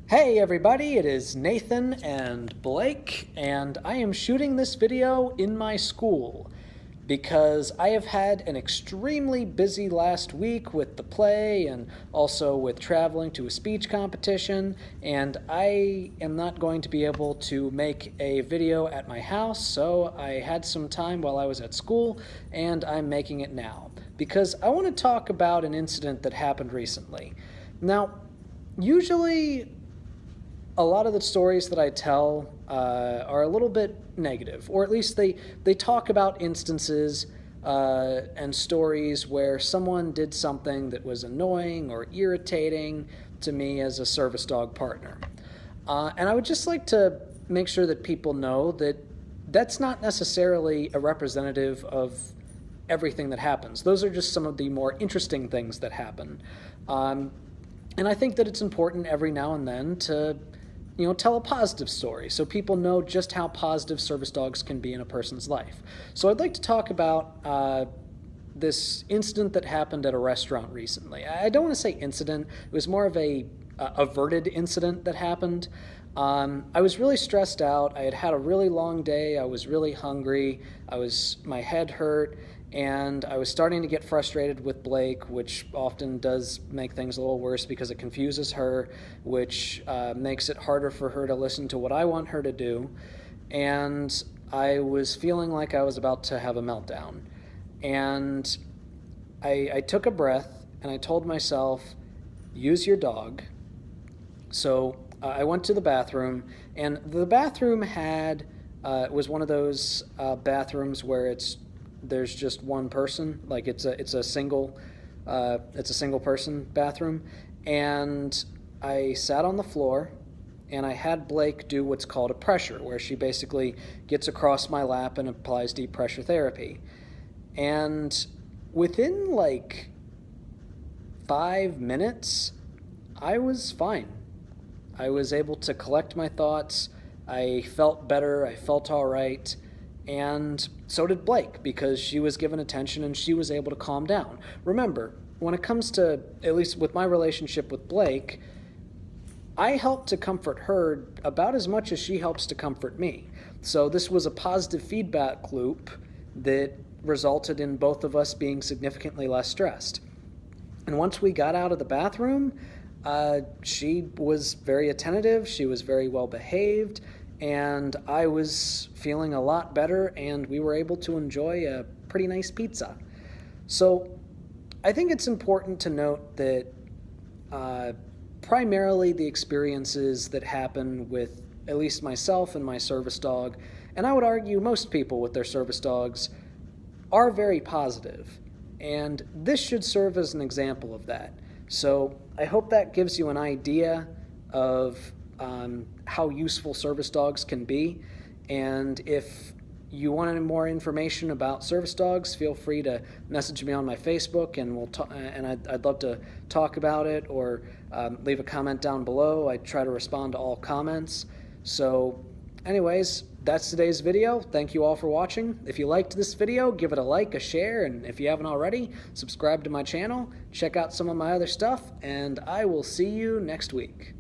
Hey everybody, it is Nathan and Blake, and I am shooting this video in my school because I have had an extremely busy last week with the play and also with traveling to a speech competition, and I am not going to be able to make a video at my house, so I had some time while I was at school, and I'm making it now because I want to talk about an incident that happened recently. Now, usually a lot of the stories that I tell are a little bit negative, or at least they talk about instances and stories where someone did something that was annoying or irritating to me as a service dog partner. And I would just like to make sure that people know that that's not necessarily a representative of everything that happens. Those are just some of the more interesting things that happen. And I think that it's important every now and then to tell a positive story so people know just how positive service dogs can be in a person's life. So I'd like to talk about this incident that happened at a restaurant recently. I don't want to say incident, it was more of a averted incident that happened. I was really stressed out. I had had a really long day. I was really hungry. My head hurt, and I was starting to get frustrated with Blake, which often does make things a little worse because it confuses her, which makes it harder for her to listen to what I want her to do. And I was feeling like I was about to have a meltdown. And I took a breath and I told myself, use your dog. So I went to the bathroom, and the bathroom was one of those bathrooms where there's just one person, like it's a single person bathroom. And I sat on the floor and I had Blake do what's called a pressure, where she basically gets across my lap and applies deep pressure therapy. And within like 5 minutes, I was fine. I was able to collect my thoughts. I felt better. I felt all right. And so did Blake, because she was given attention and she was able to calm down. Remember, when it comes to, at least with my relationship with Blake, I help to comfort her about as much as she helps to comfort me. So this was a positive feedback loop that resulted in both of us being significantly less stressed. And once we got out of the bathroom, she was very attentive, she was very well behaved, and I was feeling a lot better, and we were able to enjoy a pretty nice pizza. So I think it's important to note that primarily the experiences that happen with at least myself and my service dog, and I would argue most people with their service dogs, are very positive. And this should serve as an example of that. So I hope that gives you an idea of how useful service dogs can be. And if you want any more information about service dogs, feel free to message me on my Facebook, and I'd love to talk about it, or leave a comment down below. I try to respond to all comments. So anyways, that's today's video. Thank you all for watching. If you liked this video, give it a like, a share, and if you haven't already, subscribe to my channel, check out some of my other stuff, and I will see you next week.